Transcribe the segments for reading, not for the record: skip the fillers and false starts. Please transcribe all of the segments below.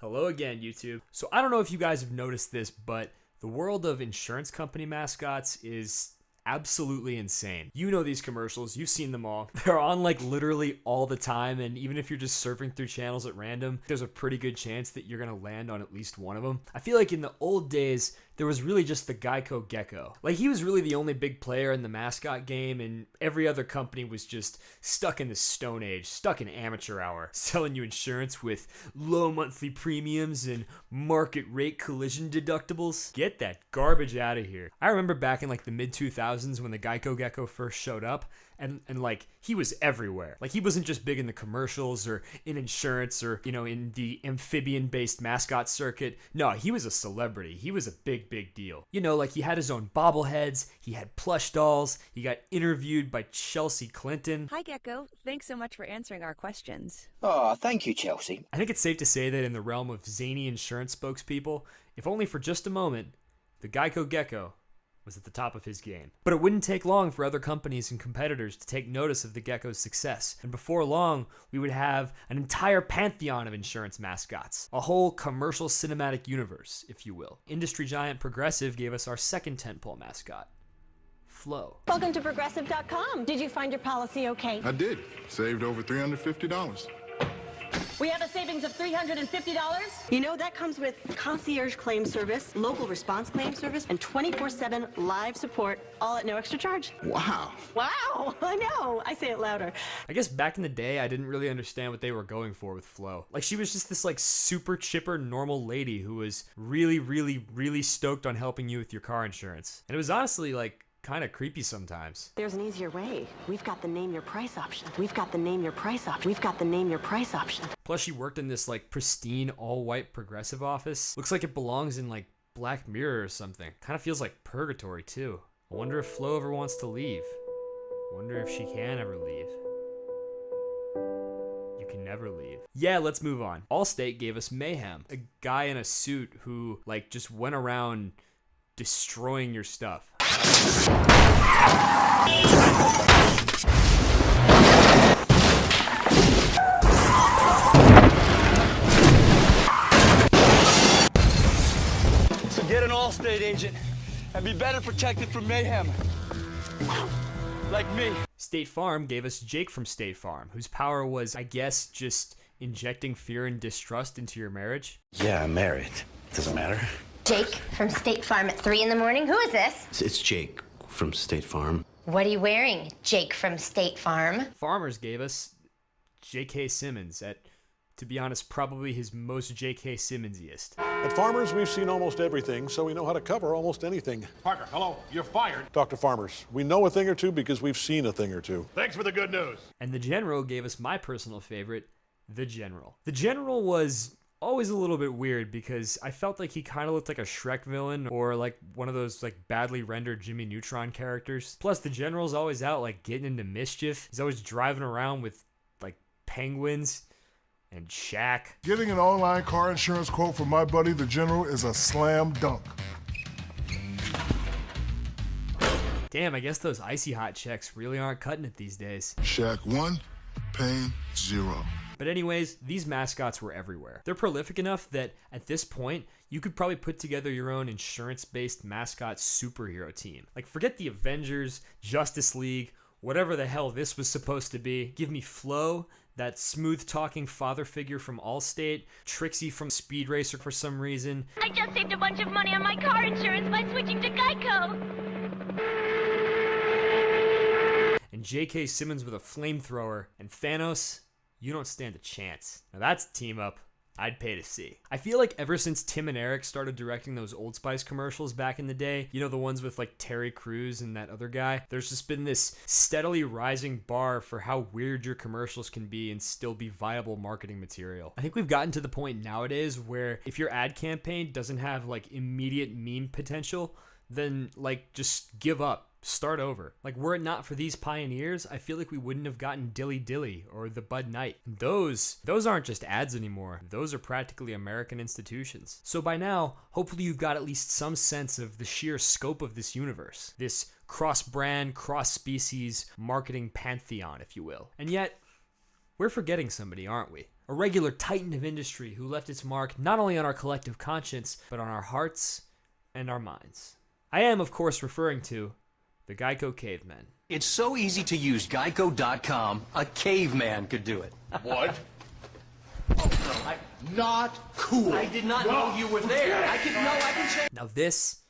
Hello again, YouTube. So I don't know if you guys have noticed this, but the world of insurance company mascots is absolutely insane. You know these commercials, you've seen them all. They're on like literally all the time, and even if you're just surfing through channels at random, there's a pretty good chance that you're gonna land on at least one of them. I feel like in the old days, there was really just the Geico Gecko. Like, he was really the only big player in the mascot game, and every other company was just stuck in the Stone Age, stuck in amateur hour, selling you insurance with low monthly premiums and market rate collision deductibles. Get that garbage out of here. I remember back in like the mid 2000s when the Geico Gecko first showed up, and like, he was everywhere. Like, he wasn't just big in the commercials or in insurance or, you know, in the amphibian-based mascot circuit. No, he was a celebrity. He was a big deal. You know, like, he had his own bobbleheads, he had plush dolls, he got interviewed by Chelsea Clinton. Hi, Gecko. Thanks so much for answering our questions. Oh, thank you, Chelsea. I think it's safe to say that in the realm of zany insurance spokespeople, if only for just a moment, the Geico Gecko was at the top of his game. But it wouldn't take long for other companies and competitors to take notice of the Gecko's success. And before long, we would have an entire pantheon of insurance mascots. A whole commercial cinematic universe, if you will. Industry giant Progressive gave us our second tentpole mascot, Flo. Welcome to Progressive.com. Did you find your policy okay? I did. Saved over $350. We have a savings of $350. You know, that comes with concierge claim service, local response claim service, and 24/7 live support, all at no extra charge. Wow. Wow, I know. I say it louder. I guess back in the day, I didn't really understand what they were going for with Flo. Like, she was just this like super chipper normal lady who was really stoked on helping you with your car insurance. And it was honestly like kind of creepy sometimes. There's an easier way. We've got the name your price option. We've got the name your price option. We've got the name your price option. Plus, she worked in this like pristine all-white Progressive office. Looks like it belongs in like Black Mirror or something. Kind of feels like purgatory too. I wonder if Flo ever wants to leave. I wonder if she can ever leave. You can never leave. Yeah, let's move on. Allstate gave us Mayhem, a guy in a suit who like just went around destroying your stuff. So get an Allstate agent and be better protected from mayhem. Like me. State Farm gave us Jake from State Farm, whose power was, I guess, just injecting fear and distrust into your marriage. Yeah, I'm married. Doesn't matter. Jake from State Farm at 3 in the morning. Who is this? It's Jake from State Farm. What are you wearing, Jake from State Farm? Farmers gave us J.K. Simmons at, to be honest, probably his most J.K. Simmonsiest. At Farmers, we've seen almost everything, so we know how to cover almost anything. Parker, hello, you're fired. Dr. Farmers, we know a thing or two because we've seen a thing or two. Thanks for the good news. And the General gave us my personal favorite, the General. The General was always a little bit weird because I felt like he kind of looked like a Shrek villain or like one of those like badly rendered Jimmy Neutron characters. Plus, the General's always out like getting into mischief. He's always driving around with like penguins and Shaq. Getting an online car insurance quote from my buddy, the General, is a slam dunk. Damn, I guess those icy hot checks really aren't cutting it these days. Shaq 1, pain 0. But anyways, these mascots were everywhere. They're prolific enough that at this point, you could probably put together your own insurance-based mascot superhero team. Like, forget the Avengers, Justice League, whatever the hell this was supposed to be. Give me Flo, that smooth-talking father figure from Allstate, Trixie from Speed Racer for some reason. I just saved a bunch of money on my car insurance by switching to Geico. And J.K. Simmons with a flamethrower, and Thanos. You don't stand a chance. Now that's a team up I'd pay to see. I feel like ever since Tim and Eric started directing those Old Spice commercials back in the day, you know, the ones with like Terry Crews and that other guy, there's just been this steadily rising bar for how weird your commercials can be and still be viable marketing material. I think we've gotten to the point nowadays where if your ad campaign doesn't have like immediate meme potential, then like just give up. Start over. Like, were it not for these pioneers, I feel like we wouldn't have gotten Dilly Dilly or the Bud Knight. Those aren't just ads anymore. Those are practically American institutions. So by now, hopefully you've got at least some sense of the sheer scope of this universe. This cross-brand, cross-species marketing pantheon, if you will. And yet, we're forgetting somebody, aren't we? a regular titan of industry who left its mark not only on our collective conscience, but on our hearts and our minds. I am, of course, referring to the Geico Cavemen. It's so easy to use. Geico.com. A caveman could do it. What? Oh, no, Not cool. I did not know you were there. I can change. Now this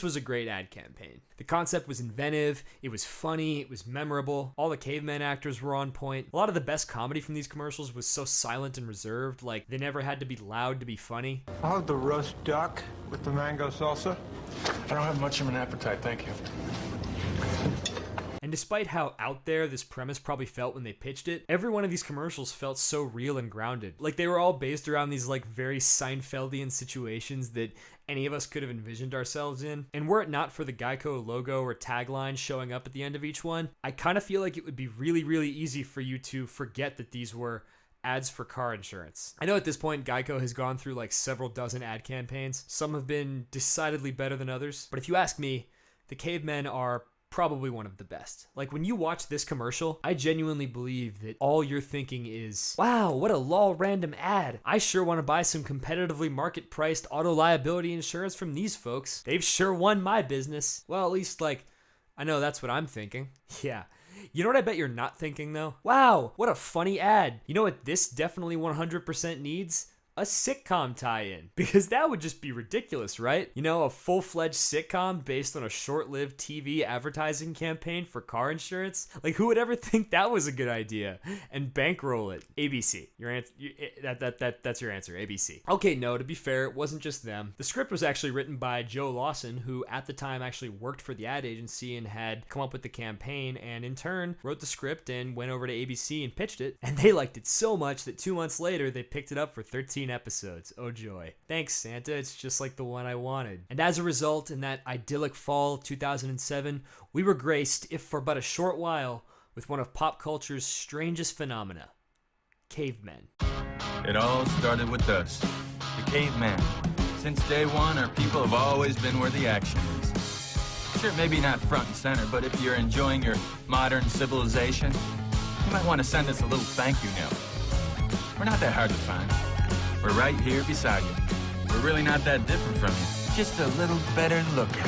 was a great ad campaign. The concept was inventive, it was funny, it was memorable. All the caveman actors were on point. A lot of the best comedy from these commercials was so silent and reserved, like they never had to be loud to be funny. I'll have the roast duck with the mango salsa. I don't have much of an appetite, thank you. And despite how out there this premise probably felt when they pitched it, every one of these commercials felt so real and grounded. Like they were all based around these like very Seinfeldian situations that any of us could have envisioned ourselves in. And were it not for the Geico logo or tagline showing up at the end of each one, I kind of feel like it would be really, really easy for you to forget that these were ads for car insurance. I know at this point Geico has gone through like several dozen ad campaigns. Some have been decidedly better than others. But if you ask me, the Cavemen are probably one of the best. Like when you watch this commercial, I genuinely believe that all you're thinking is, wow, what a lol random ad. I sure want to buy some competitively market priced auto liability insurance from these folks. They've sure won my business. Well, at least like, I know that's what I'm thinking. Yeah. You know what I bet you're not thinking though? Wow, what a funny ad. You know what this definitely 100% needs? A sitcom tie-in, because that would just be ridiculous, right? You know, a full-fledged sitcom based on a short-lived TV advertising campaign for car insurance. Like, who would ever think that was a good idea? And bankroll it. ABC. Your answer. That's your answer. ABC. Okay, no, to be fair, it wasn't just them. The script was actually written by Joe Lawson, who at the time actually worked for the ad agency and had come up with the campaign, and in turn wrote the script and went over to ABC and pitched it. And they liked it so much that 2 months later they picked it up for 13 episodes. Oh joy. Thanks, Santa. It's just like the one I wanted. And as a result, in that idyllic fall of 2007, we were graced, if for but a short while, with one of pop culture's strangest phenomena: cavemen. It all started with us, the cavemen. Since day one, our people have always been where the action is. Sure, maybe not front and center, but if you're enjoying your modern civilization, you might want to send us a little thank you note. We're not that hard to find. We're right here beside you. We're really not that different from you. Just a little better looking.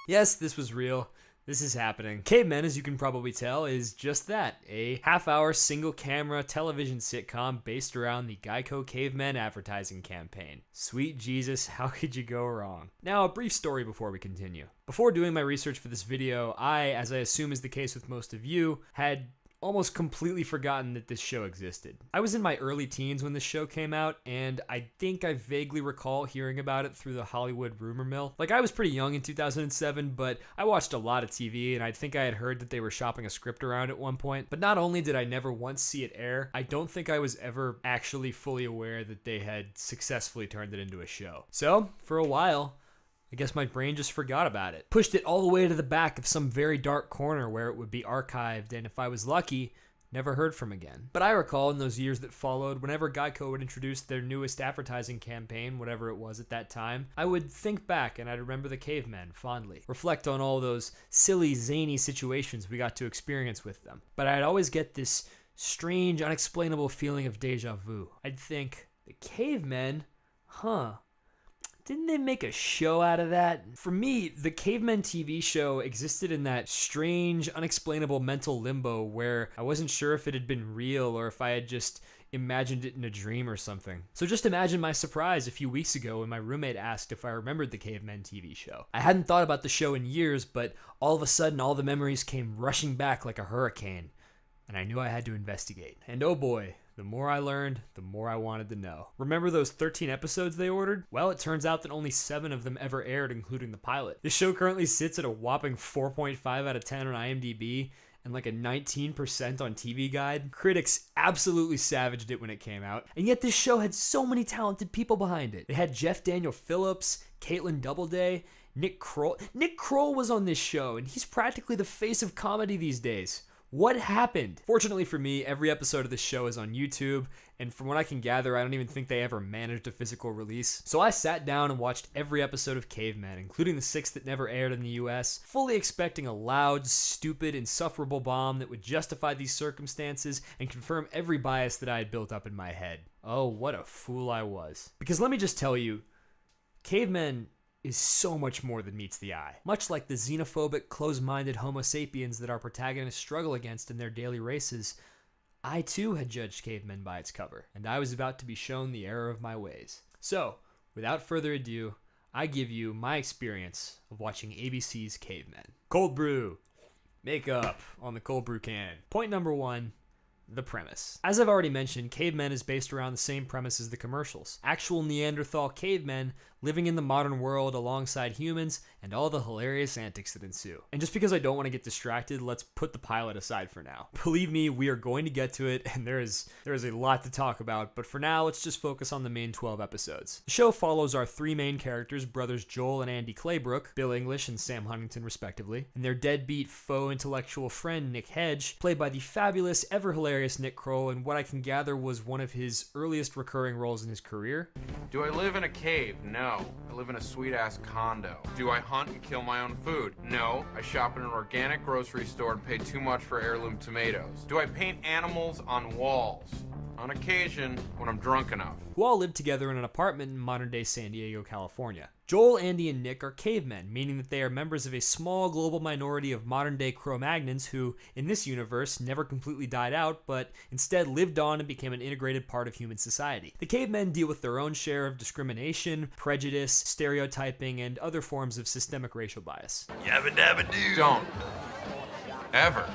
Yes, this was real. This is happening. Cavemen, as you can probably tell, is just that. A half-hour single-camera television sitcom based around the Geico Cavemen advertising campaign. Sweet Jesus, how could you go wrong? Now, a brief story before we continue. Before doing my research for this video, I, as I assume is the case with most of you, had almost completely forgotten that this show existed. I was in my early teens when this show came out, and I think I vaguely recall hearing about it through the Hollywood rumor mill. Like, I was pretty young in 2007, but I watched a lot of TV, and I think I had heard that they were shopping a script around at one point. But not only did I never once see it air, I don't think I was ever actually fully aware that they had successfully turned it into a show. So, for a while, I guess my brain just forgot about it. Pushed it all the way to the back of some very dark corner where it would be archived, and if I was lucky, never heard from again. But I recall in those years that followed, whenever Geico would introduce their newest advertising campaign, whatever it was at that time, I would think back and I'd remember the cavemen fondly. Reflect on all those silly, zany situations we got to experience with them. But I'd always get this strange, unexplainable feeling of deja vu. I'd think, the cavemen? Huh. Didn't they make a show out of that? For me, the Cavemen TV show existed in that strange, unexplainable mental limbo where I wasn't sure if it had been real or if I had just imagined it in a dream or something. So just imagine my surprise a few weeks ago when my roommate asked if I remembered the Cavemen TV show. I hadn't thought about the show in years, but all of a sudden all the memories came rushing back like a hurricane, and I knew I had to investigate. And oh boy, the more I learned, the more I wanted to know. Remember those 13 episodes they ordered? Well, it turns out that only 7 of them ever aired, including the pilot. This show currently sits at a whopping 4.5 out of 10 on IMDb and like a 19% on TV Guide. Critics absolutely savaged it when it came out, and yet this show had so many talented people behind it. It had Daniel Phillips, Kaitlin Doubleday, Nick Kroll. Nick Kroll was on this show, and he's practically the face of comedy these days. What happened? Fortunately for me, every episode of this show is on YouTube, and from what I can gather, I don't even think they ever managed a physical release. So I sat down and watched every episode of Cavemen, including the 6 that never aired in the US, fully expecting a loud, stupid, insufferable bomb that would justify these circumstances and confirm every bias that I had built up in my head. Oh, what a fool I was. Because let me just tell you, Cavemen is so much more than meets the eye. Much like the xenophobic, close-minded Homo sapiens that our protagonists struggle against in their daily races, I too had judged Cavemen by its cover, and I was about to be shown the error of my ways. So, without further ado, I give you my experience of watching ABC's Cavemen. Cold brew. Makeup on the cold brew can. Point number 1. The premise. As I've already mentioned, Cavemen is based around the same premise as the commercials. Actual Neanderthal cavemen living in the modern world alongside humans and all the hilarious antics that ensue. And just because I don't want to get distracted, let's put the pilot aside for now. Believe me, we are going to get to it, and there is a lot to talk about, but for now, let's just focus on the main 12 episodes. The show follows our 3 main characters, brothers Joel and Andy Claybrook, Bill English and Sam Huntington respectively, and their deadbeat faux intellectual friend Nick Hedge, played by the fabulous, ever hilarious Nick Kroll, and what I can gather was one of his earliest recurring roles in his career. Do I live in a cave? No. I live in a sweet-ass condo. Do I hunt and kill my own food? No. I shop in an organic grocery store and pay too much for heirloom tomatoes. Do I paint animals on walls? On occasion, when I'm drunk enough. Who all live together in an apartment in modern-day San Diego, California. Joel, Andy, and Nick are cavemen, meaning that they are members of a small global minority of modern-day Cro-Magnons who, in this universe, never completely died out, but instead lived on and became an integrated part of human society. The cavemen deal with their own share of discrimination, prejudice, stereotyping, and other forms of systemic racial bias. Yabba dabba doo. Don't. Ever.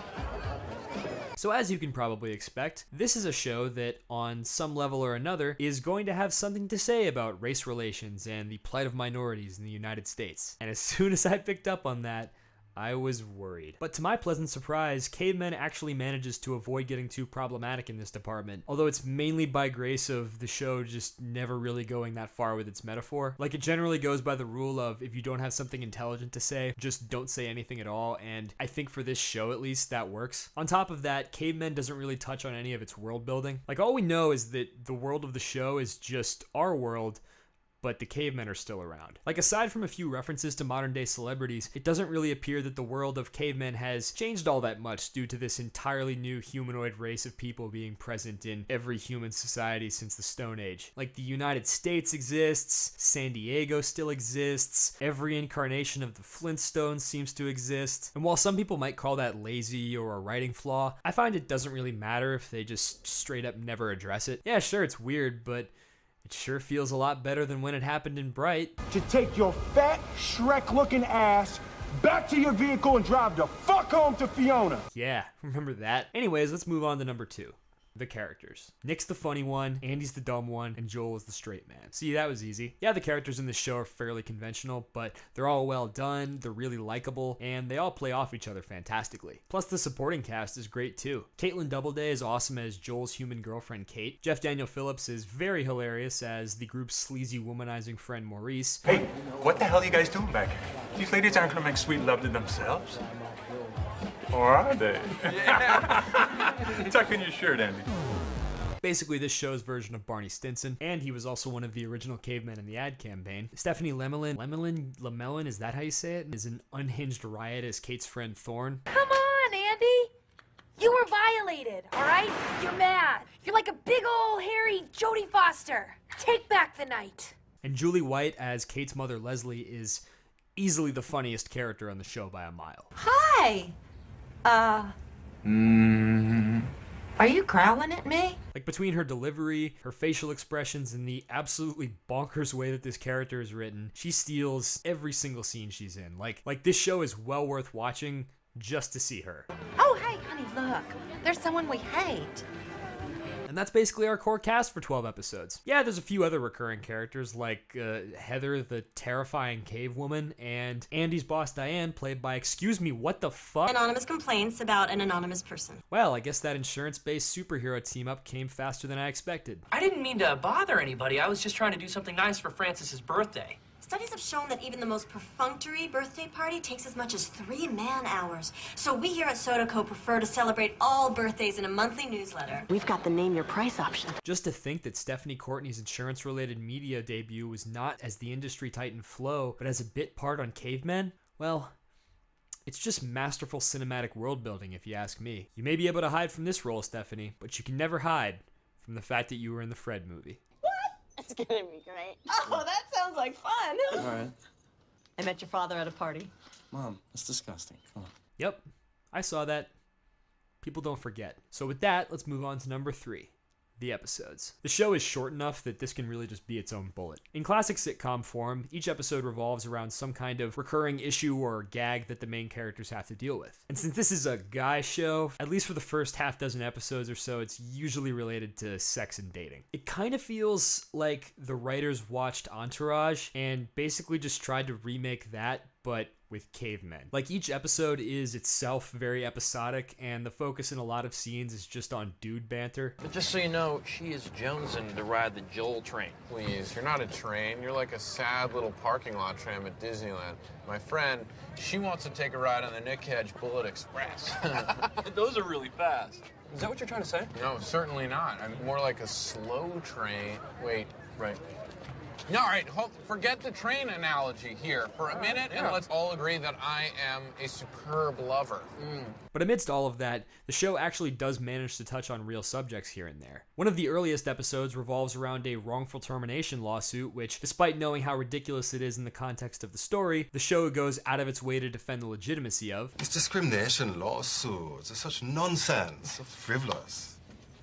So as you can probably expect, this is a show that, on some level or another, is going to have something to say about race relations and the plight of minorities in the United States. And as soon as I picked up on that, I was worried. But to my pleasant surprise, Cavemen actually manages to avoid getting too problematic in this department, although it's mainly by grace of the show just never really going that far with its metaphor. Like, it generally goes by the rule of, if you don't have something intelligent to say, just don't say anything at all, and I think for this show at least, that works. On top of that, Cavemen doesn't really touch on any of its world building. Like, all we know is that the world of the show is just our world, but the cavemen are still around. Like, aside from a few references to modern day celebrities, it doesn't really appear that the world of cavemen has changed all that much due to this entirely new humanoid race of people being present in every human society since the Stone Age. Like, the United States exists, San Diego still exists, every incarnation of the Flintstones seems to exist, and while some people might call that lazy or a writing flaw, I find it doesn't really matter if they just straight up never address it. Yeah, sure, it's weird, but it sure feels a lot better than when it happened in Bright. To take your fat, Shrek-looking ass back to your vehicle and drive the fuck home to Fiona. Yeah, remember that. Anyways, let's move on to number 2. The characters. Nick's the funny one, Andy's the dumb one, and Joel is the straight man. See, that was easy. Yeah, the characters in this show are fairly conventional, but they're all well done, they're really likable, and they all play off each other fantastically. Plus, the supporting cast is great too. Kaitlin Doubleday is awesome as Joel's human girlfriend Kate. Daniel Phillips is very hilarious as the group's sleazy womanizing friend Maurice. Hey, what the hell are you guys doing back here? These ladies aren't gonna make sweet love to themselves. Or are they? Yeah. Tuck in your shirt, Andy. Basically this show's version of Barney Stinson, and he was also one of the original cavemen in the ad campaign. Stephanie Lemelin, is that how you say it? Is an unhinged riot as Kate's friend Thorne. Come on, Andy! You were violated, alright? You're mad. You're like a big ol' hairy Jodie Foster. Take back the night. And Julie White as Kate's mother Leslie is easily the funniest character on the show by a mile. Hi! Are you growling at me? Like, between her delivery, her facial expressions, and the absolutely bonkers way that this character is written, she steals every single scene she's in. Like this show is well worth watching just to see her. Oh, hey, honey, look. There's someone we hate. And that's basically our core cast for 12 episodes. Yeah, there's a few other recurring characters like Heather, the terrifying cave woman, and Andy's boss Diane, played by, excuse me, what the fuck? Anonymous complaints about an anonymous person. Well, I guess that insurance-based superhero team-up came faster than I expected. I didn't mean to bother anybody. I was just trying to do something nice for Francis's birthday. Studies have shown that even the most perfunctory birthday party takes as much as 3 man-hours. So we here at SodaCo prefer to celebrate all birthdays in a monthly newsletter. We've got the name your price option. Just to think that Stephanie Courtney's insurance-related media debut was not as the industry titan Flo, but as a bit part on Cavemen? Well, it's just masterful cinematic world building if you ask me. You may be able to hide from this role, Stephanie, but you can never hide from the fact that you were in the Fred movie. It's gonna be great. Oh, that sounds like fun. All right. I met your father at a party. Mom, that's disgusting. Come on. Yep, I saw that. People don't forget. So with that, let's move on to number 3. The episodes. The show is short enough that this can really just be its own bullet. In classic sitcom form, each episode revolves around some kind of recurring issue or gag that the main characters have to deal with. And since this is a guy show, at least for the first half dozen episodes or so, it's usually related to sex and dating. It kind of feels like the writers watched Entourage and basically just tried to remake that, but with cavemen. Like, each episode is itself very episodic, and the focus in a lot of scenes is just on dude banter. But just so you know, she is jonesing to ride the Joel train. Please, you're not a train. You're like a sad little parking lot tram at Disneyland. My friend, she wants to take a ride on the Nick Hedge Bullet Express. Those are really fast. Is that what you're trying to say? No, certainly not. I'm more like a slow train. Wait, right. No, all right, forget the train analogy here for a minute, and let's all agree that I am a superb lover. But amidst all of that, the show actually does manage to touch on real subjects here and there. One of the earliest episodes revolves around a wrongful termination lawsuit, which, despite knowing how ridiculous it is in the context of the story, the show goes out of its way to defend the legitimacy of. It's discrimination lawsuits. It's such nonsense. So frivolous.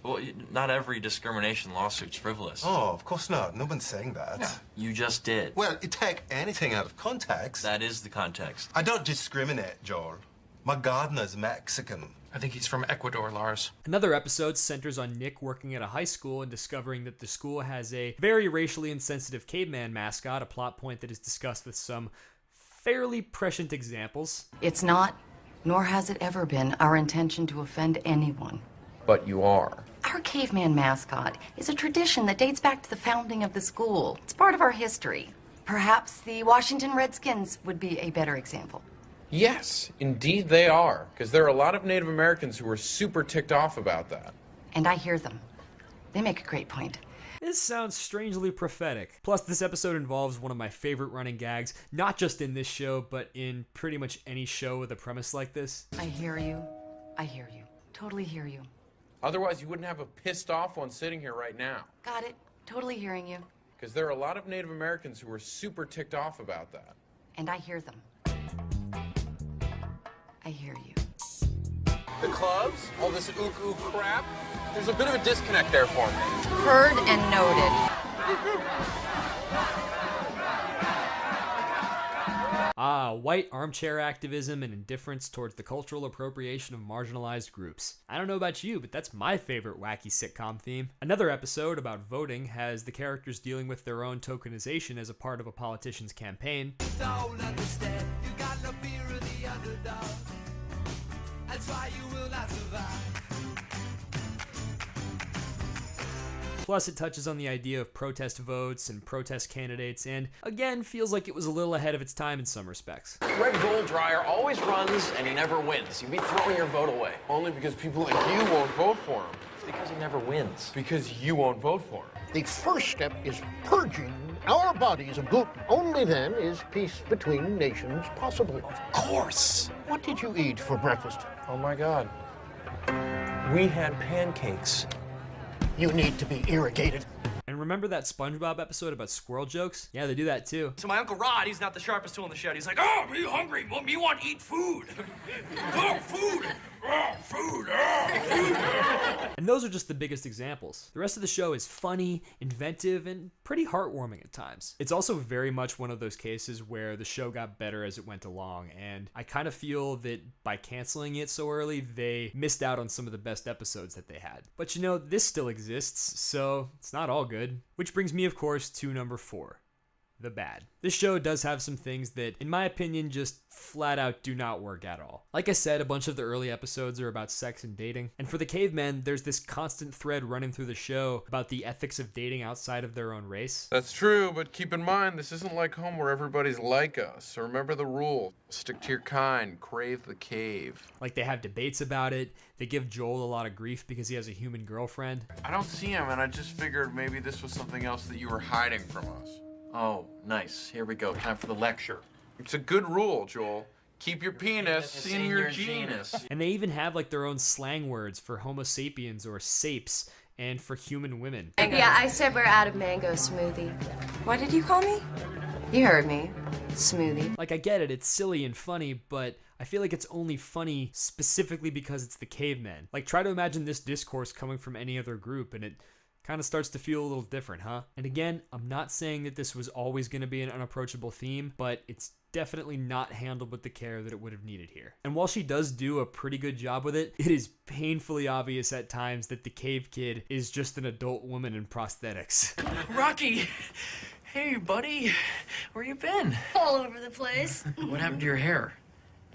Well, not every discrimination lawsuit's frivolous. Oh, of course not. No one's saying that. Yeah, you just did. Well, you take anything out of context. That is the context. I don't discriminate, Joel. My gardener's Mexican. I think he's from Ecuador, Lars. Another episode centers on Nick working at a high school and discovering that the school has a very racially insensitive caveman mascot, a plot point that is discussed with some fairly prescient examples. It's not, nor has it ever been, our intention to offend anyone. But you are. Our caveman mascot is a tradition that dates back to the founding of the school. It's part of our history. Perhaps the Washington Redskins would be a better example. Yes, indeed they are, because there are a lot of Native Americans who are super ticked off about that. And I hear them. They make a great point. This sounds strangely prophetic. Plus, this episode involves one of my favorite running gags, not just in this show, but in pretty much any show with a premise like this. I hear you. I hear you. Totally hear you. Otherwise, you wouldn't have a pissed off one sitting here right now. Got it. Totally hearing you. Because there are a lot of Native Americans who are super ticked off about that. And I hear them. I hear you. The clubs, all this ook crap, there's a bit of a disconnect there for me. Heard and noted. White armchair activism and indifference towards the cultural appropriation of marginalized groups. I don't know about you, but that's my favorite wacky sitcom theme. Another episode about voting has the characters dealing with their own tokenization as a part of a politician's campaign. Don't understand, you got no fear of the underdog. That's why you will not survive. Plus, it touches on the idea of protest votes and protest candidates, and again, feels like it was a little ahead of its time in some respects. Greg Goldreyer always runs and he never wins. You'd be throwing your vote away. Only because people like you won't vote for him. It's because he never wins. Because you won't vote for him. The first step is purging our bodies of gluten. Only then is peace between nations possible. Of course. What did you eat for breakfast? Oh my God. We had pancakes. You need to be irrigated. And remember that SpongeBob episode about squirrel jokes? Yeah, they do that too. So my Uncle Rod, he's not the sharpest tool in the shed. He's like, oh, me hungry. Well, me want to eat food. Oh, food. Oh, food. Oh, food. And those are just the biggest examples. The rest of the show is funny, inventive, and pretty heartwarming at times. It's also very much one of those cases where the show got better as it went along, and I kind of feel that by canceling it so early, they missed out on some of the best episodes that they had. But you know, this still exists, so it's not all good. Which brings me, of course, to number 4. the bad. This show does have some things that, in my opinion, just flat out do not work at all. Like I said, a bunch of the early episodes are about sex and dating. And for the cavemen, there's this constant thread running through the show about the ethics of dating outside of their own race. That's true, but keep in mind, this isn't like home where everybody's like us. So remember the rule. Stick to your kind. Crave the cave. Like they have debates about it. They give Joel a lot of grief because he has a human girlfriend. I don't see him, and I just figured maybe this was something else that you were hiding from us. Oh, nice. Here we go. Time for the lecture. It's a good rule, Joel. Keep your penis in your genus. And they even have like their own slang words for homo sapiens or sapes and for human women. Yeah, I said we're out of mango smoothie. What did you call me? You heard me. Smoothie. Like I get it, it's silly and funny, but I feel like it's only funny specifically because it's the cavemen. Like try to imagine this discourse coming from any other group and it kind of starts to feel a little different, huh? And again, I'm not saying that this was always going to be an unapproachable theme, but it's definitely not handled with the care that it would have needed here. And while she does do a pretty good job with it, it is painfully obvious at times that the cave kid is just an adult woman in prosthetics. Rocky! Hey, buddy. Where you been? All over the place. What happened to your hair?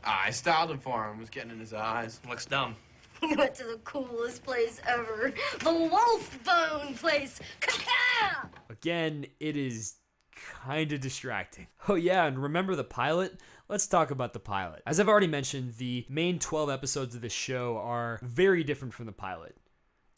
I styled him for him. It was getting in his eyes. Looks dumb. We went to the coolest place ever. The Wolf Bone place. Ka-ka! Again, it is kind of distracting. Oh yeah, and remember the pilot? Let's talk about the pilot. As I've already mentioned, the main 12 episodes of this show are very different from the pilot.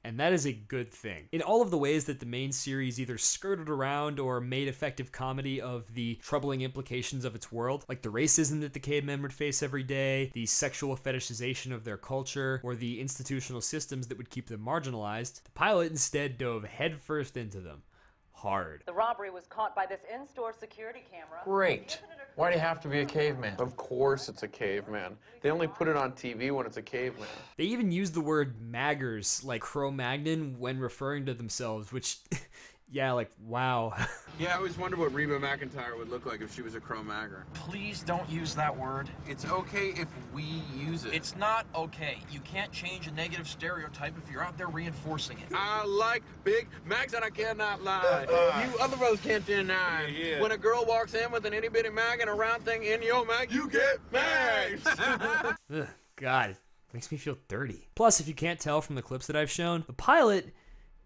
And that is a good thing. In all of the ways that the main series either skirted around or made effective comedy of the troubling implications of its world, like the racism that the cavemen would face every day, the sexual fetishization of their culture, or the institutional systems that would keep them marginalized, the pilot instead dove headfirst into them. Hard. The robbery was caught by this in-store security camera. Great. Why do you have to be a caveman? Of course it's a caveman. They only put it on TV when it's a caveman. They even use the word maggers, like Cro-Magnon, when referring to themselves, which, yeah, like, wow. Yeah, I always wondered what Reba McEntire would look like if she was a Cro-Magger. Please don't use that word. It's okay if we use it. It's not okay. You can't change a negative stereotype if you're out there reinforcing it. I like Big Macs and I cannot lie. You other brothers can't deny. Yeah. When a girl walks in with an itty-bitty mag and a round thing in your mag, you get mags. Ugh, God, it makes me feel dirty. Plus, if you can't tell from the clips that I've shown, the pilot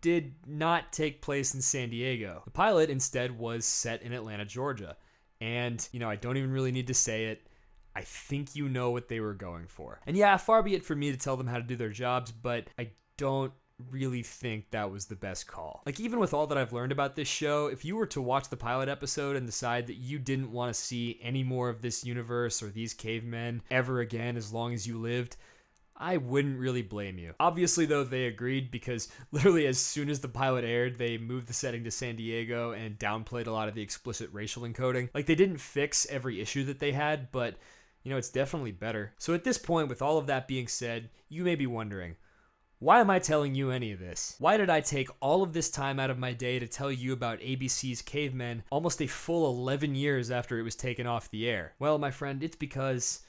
did not take place in San Diego. The pilot instead was set in Atlanta, Georgia. And, you know, I don't even really need to say it. I think you know what they were going for. And yeah, far be it for me to tell them how to do their jobs, but I don't really think that was the best call. Like, even with all that I've learned about this show, if you were to watch the pilot episode and decide that you didn't want to see any more of this universe or these cavemen ever again as long as you lived, I wouldn't really blame you. Obviously, though, they agreed because literally as soon as the pilot aired, they moved the setting to San Diego and downplayed a lot of the explicit racial encoding. Like, they didn't fix every issue that they had, but, you know, it's definitely better. So at this point, with all of that being said, you may be wondering, why am I telling you any of this? Why did I take all of this time out of my day to tell you about ABC's Cavemen almost a full 11 years after it was taken off the air? Well, my friend, it's because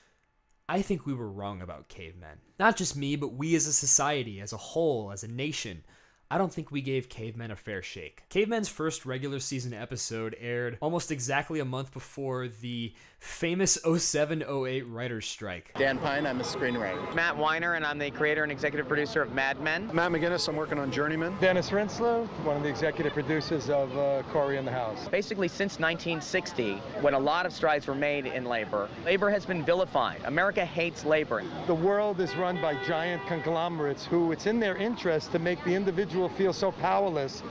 I think we were wrong about cavemen. Not just me, but we as a society, as a whole, as a nation. I don't think we gave Cavemen a fair shake. Cavemen's first regular season episode aired almost exactly a month before the famous 07-08 writer's strike. Dan Pine, I'm a screenwriter. Matt Weiner, and I'm the creator and executive producer of Mad Men. Matt McGinnis, I'm working on Journeyman. Dennis Rinslow, one of the executive producers of Corey in the House. Basically, since 1960, when a lot of strides were made in labor, labor has been vilified. America hates labor. The world is run by giant conglomerates who it's in their interest to make the individual feel so powerless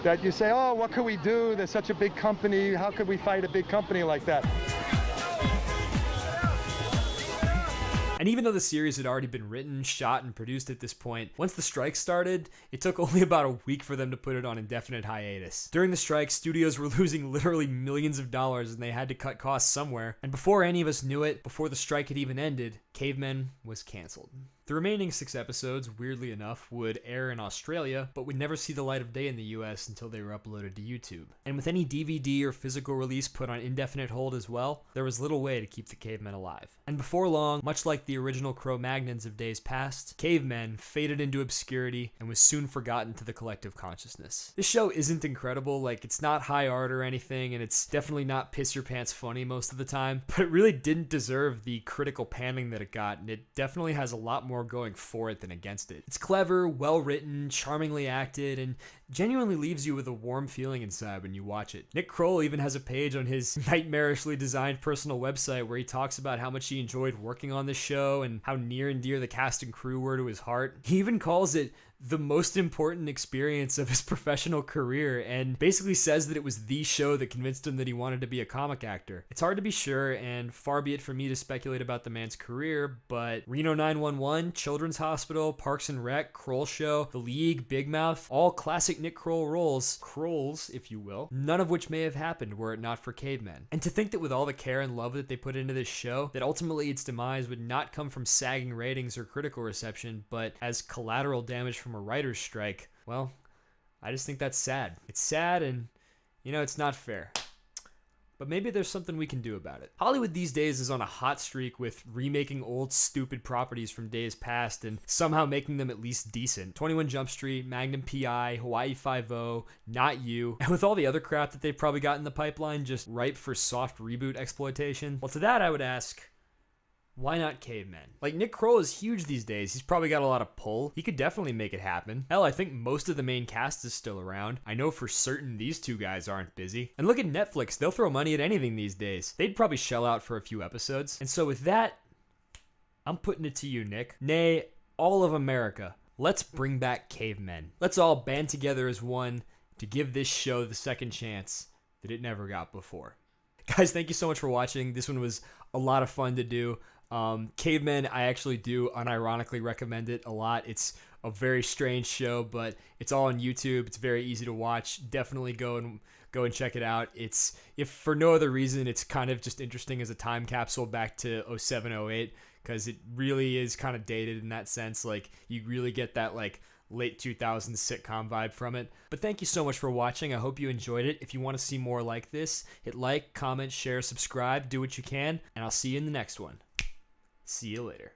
that you say, oh, what could we do? There's such a big company. How could we fight a big company like that? And even though the series had already been written, shot, and produced at this point, once the strike started, it took only about a week for them to put it on indefinite hiatus. During the strike, studios were losing literally millions of dollars and they had to cut costs somewhere. And before any of us knew it, before the strike had even ended, Cavemen was canceled. The remaining 6 episodes, weirdly enough, would air in Australia, but would never see the light of day in the US until they were uploaded to YouTube. And with any DVD or physical release put on indefinite hold as well, there was little way to keep the Cavemen alive. And before long, much like the original Cro-Magnons of days past, Cavemen faded into obscurity and was soon forgotten to the collective consciousness. This show isn't incredible, like it's not high art or anything, and it's definitely not piss your pants funny most of the time, but it really didn't deserve the critical panning that it got, and it definitely has a lot more going for it than against it. It's clever, well written, charmingly acted, and genuinely leaves you with a warm feeling inside when you watch it. Nick Kroll even has a page on his nightmarishly designed personal website where he talks about how much he enjoyed working on this show and how near and dear the cast and crew were to his heart. He even calls it the most important experience of his professional career and basically says that it was the show that convinced him that he wanted to be a comic actor. It's hard to be sure, and far be it from me to speculate about the man's career, but Reno 911, Children's Hospital, Parks and Rec, Kroll Show, The League, Big Mouth, all classic Nick Kroll roles, Krolls if you will, none of which may have happened were it not for Cavemen. And to think that with all the care and love that they put into this show, that ultimately its demise would not come from sagging ratings or critical reception, but as collateral damage from a writer's strike, well, I just think that's sad. It's sad and, you know, it's not fair. But maybe there's something we can do about it. Hollywood these days is on a hot streak with remaking old stupid properties from days past and somehow making them at least decent. 21 Jump Street, Magnum P.I., Hawaii Five-0, Not You, and with all the other crap that they've probably got in the pipeline just ripe for soft reboot exploitation. Well, to that I would ask, why not Cavemen? Like, Nick Kroll is huge these days. He's probably got a lot of pull. He could definitely make it happen. Hell, I think most of the main cast is still around. I know for certain these two guys aren't busy. And look at Netflix. They'll throw money at anything these days. They'd probably shell out for a few episodes. And so with that, I'm putting it to you, Nick. Nay, all of America. Let's bring back Cavemen. Let's all band together as one to give this show the second chance that it never got before. Guys, thank you so much for watching. This one was a lot of fun to do. Cavemen, I actually do unironically recommend it a lot. It's a very strange show, but it's all on YouTube. It's very easy to watch. Definitely go and check it out. It's, if for no other reason, it's kind of just interesting as a time capsule back to 07, 08, because it really is kind of dated in that sense. Like, you really get that like late 2000s sitcom vibe from it. But thank you so much for watching. I hope you enjoyed it. If you want to see more like this, hit like, comment, share, subscribe, do what you can, and I'll see you in the next one. See you later.